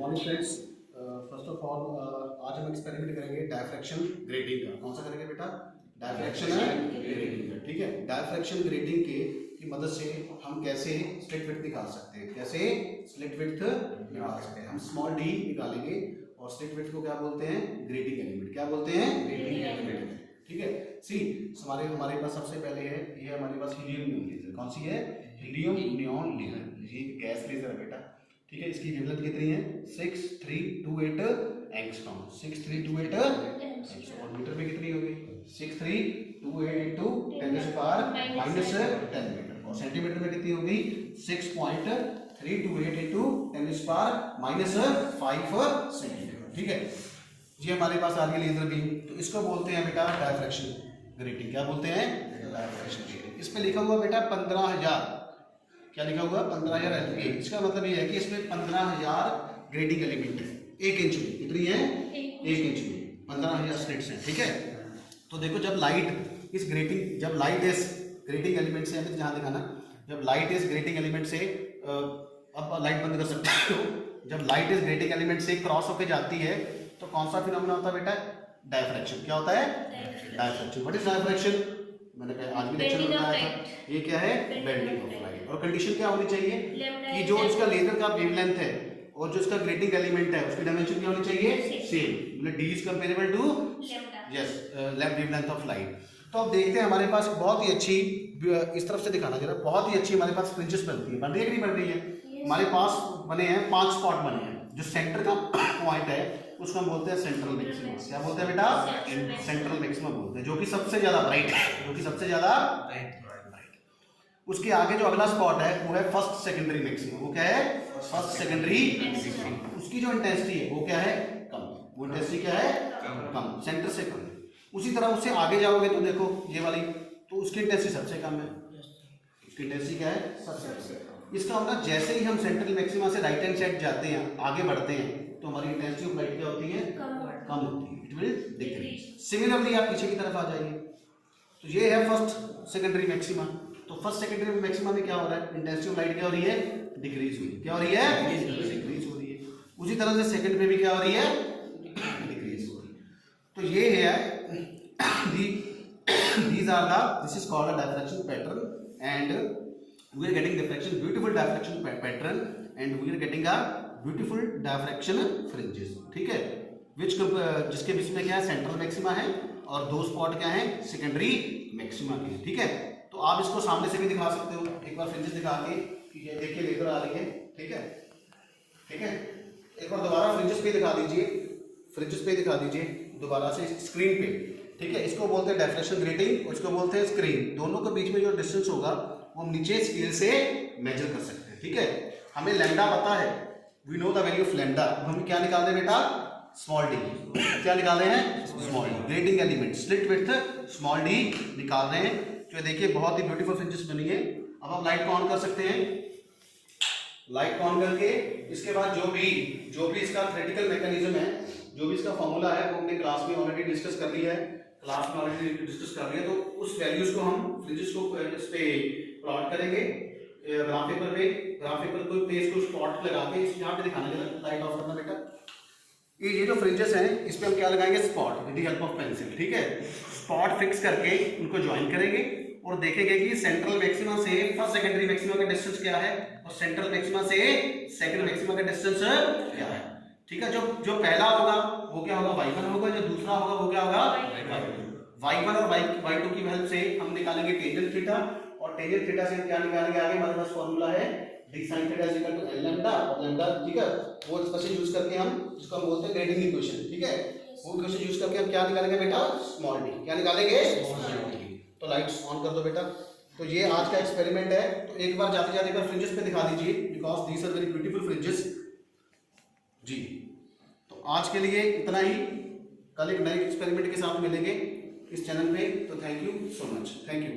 Morning friends. First of all आज हम experiment करेंगे डायफ्रैक्शन ग्रेटिंग का। कौन सा करेंगे बेटा? डायफ्रैक्शन ग्रेटिंग का। ठीक है, डायफ्रैक्शन ग्रेटिंग की मदद से हम कैसे स्लिट विड्थ निकाल सकते हैं, कैसे स्लिट विड्थ निकाल सकते हैं। हम स्मॉल डी निकालेंगे और स्लिट विड्थ को क्या बोलते हैं? Grating element. क्या बोलते हैं? Grating element. ठीक है, सी हमारे पास सबसे पहले है, ये हमारे पास हीलियम नियॉन लेजर। कौन सी है? Helium neon laser. ये गैस लेजर है बेटा। ठीक है, इसकी वेवलेंथ कितनी है? 6328 एंगस्ट्रॉम। 6328 एंगस्ट्रॉम। और मीटर में कितनी होगी? 6328 × 10⁻⁻10 मीटर। और सेंटीमीटर में कितनी होगी? 6.328 × 10⁻⁻5 सेंटीमीटर। ठीक है, ये हमारे पास आ रही है लेजर बीम। तो इसको बोलते हैं बेटा डायफ्रैक्शन ग्रेटिंग। क्या बोलते हैं? Diffraction grating. इस पे लिखा हुआ बेटा 15,000। क्या लिखा हुआ? 15,000 LPA। इसका मतलब ये है कि इसमें 15,000 ग्रेटिंग एलिमेंट है 1 इंच में। कितनी है? 1 इंच में 15,000 स्लिट्स हैं। ठीक है, तो देखो जब लाइट इस ग्रेटिंग एलिमेंट से, हमें ध्यान दिखाना, जब लाइट इस ग्रेटिंग एलिमेंट से अब लाइट बंद कर सकते हो। जब लाइट इस ग्रेटिंग एलिमेंट से क्रॉस होकर जाती है तो कौन सा फिनोमेना होता है बेटा? डायफ्रैक्शन। क्या होता है? डायफ्रैक्शन। What is diffraction? मैंने आज भी लेक्चर में बताया था, ये क्या है? Bending of light. और कंडीशन क्या होनी चाहिए कि जो इसका लेजर का वेवलेंथ है और जो इसका ग्रेटिंग एलिमेंट है उसकी डायमेंशन क्या होनी चाहिए? सेम। मतलब d is comparable to yes wavelength of light. तो अब देखते हैं, हमारे पास बहुत ही अच्छी, इस तरफ से दिखाना जरा, बहुत ही अच्छी हमारे पास फ्रिंजेस बनती है। बन रही है कि नहीं बन रही है? हमारे पास बने हैं 5 स्पॉट बने हैं। जो सेंटर का पॉइंट है उसको हम बोलते हैं सेंट्रल मैक्सिमा। क्या बोलते हैं बेटा? सेंट्रल मैक्सिमा बोलते हैं, जो कि सबसे ज्यादा ब्राइट है, जो कि सबसे ज्यादा ब्राइट। उसके आगे जो अगला स्पॉट है वो है फर्स्ट सेकेंडरी मैक्सिमा। वो क्या है? First secondary maxima. उसकी जो इंटेंसिटी है वो क्या है? कम। वो इंटेंसिटी क्या है? कम, सेंटर से कम। उसी तरह उससे आगे जाओगे तो देखो ये वाली, तो उसकी इंटेंसिटी सबसे कम है। उसकी इंटेंसिटी क्या है? सबसे कम। इसका मतलब जैसे ही हम सेंट्रल मैक्सिमा से राइट हैंड साइड जाते हैं, आगे बढ़ते हैं, तो हमारी इंटेंसिटी ऑफ लाइट क्या होती है? कम होती है। It will decrease. सिमिलरली आप पीछे की तरफ आ जाइए, तो ये है फर्स्ट सेकेंडरी मैक्सिमा। तो फर्स्ट सेकेंडरी मैक्सिमा में क्या हो रहा है? इंटेंसिटी ऑफ लाइट क्या हो रही है? डिक्रीज हुई। क्या हो रही है? डिक्रीज हो रही है। उसी तरह से सेकंड में भी क्या हो रही है? डिक्रीज हो रही है। तो ये है this is called a diffraction pattern, and we are getting beautiful diffraction pattern, and we are getting a beautiful diffraction fringes. ठीक है, जिसके बीच में क्या है? सेंट्रल मैक्सिमा है और 2 स्पॉट क्या है? सेकेंडरी मैक्सिमा के। ठीक है, तो आप इसको सामने से भी दिखा सकते हो। एक बार फ्रिंजेस दिखा के कि ये देखिए लेजर आ रही है। ठीक है, ठीक है, एक बार दोबारा फ्रिंजेस पे दिखा दीजिए, फ्रिंजेस पे दिखा दीजिए दोबारा से स्क्रीन पे। ठीक है, इसको बोलते हैं डायफ्रैक्शन ग्रेटिंग और इसको बोलते हैं स्क्रीन। दोनों के बीच में जो डिस्टेंस होगा वो हम नीचे स्केल से मेजर कर सकते हैं। ठीक है, हमें लैम्डा पता है, we know the value of lambda. हम क्या निकाल रहे हैं बेटा? Small D. क्या निकाल रहे हैं? Small D. Grating element slit width small D निकाल रहे हैं। तो देखिए बहुत ही ब्यूटीफुल फ्रिंजेस बनी है। अब हम लाइट को ऑन कर सकते हैं। लाइट को ऑन करके इसके बाद जो भी इसका थ्योरेटिकल मैकेनिज्म है, जो भी इसका फॉर्मूला है, वो हमने क्लास में ऑलरेडी डिस्कस कर लिया है। तो उस वैल्यूज को हम फ्रिंजेस को इस पे प्लॉट करेंगे ग्राफिकल कोई पेज को स्पॉट लगा के। यहाँ पे दिखाना जरा, लाइट ऑफ करना बेटा। ये जो फ्रिंजेस हैं इस पे हम क्या लगाएंगे? Spot with the help of pencil. ठीक है, स्पॉट फिक्स करके उनको ज्वाइन करेंगे और देखेंगे कि सेंट्रल मैक्सिमा से फर्स्ट सेकेंडरी मैक्सिमा का डिस्टेंस क्या है और सेंट्रल मैक्सिमा से सेकंड मैक्सिमा का डिस्टेंस क्या है। ठीक है, जो पहला होगा वो क्या होगा? y1 होगा। जो दूसरा होगा वो क्या होगा? y1 और y2 की हेल्प से हम निकालेंगे टेंजेंट थीटा, और टेंजेंट थीटा से क्या निकालेंगे? आगे हमारे पास फॉर्मूला है d sin theta = l lambda, और लैम्डा, ठीक है, वो एक्सप्रेशन यूज करके हम इसको हम बोलते हैं ग्रेडिंग इक्वेशन। ठीक है, वो इक्वेशन यूज करके हम क्या निकालेंगे बेटा? Small D. क्या निकालेंगे? Small D. तो लाइट्स ऑन कर दो बेटा। तो ये आज का एक्सपेरिमेंट है। तो एक बार जाते जाते एक बार फ्रिंजेस पे दिखा दीजिए, because these are very beautiful fringes जी। तो आज के लिए इतना ही, कल एक नए एक्सपेरिमेंट के साथ मिलेंगे इस चैनल पे। तो thank you so much, thank you.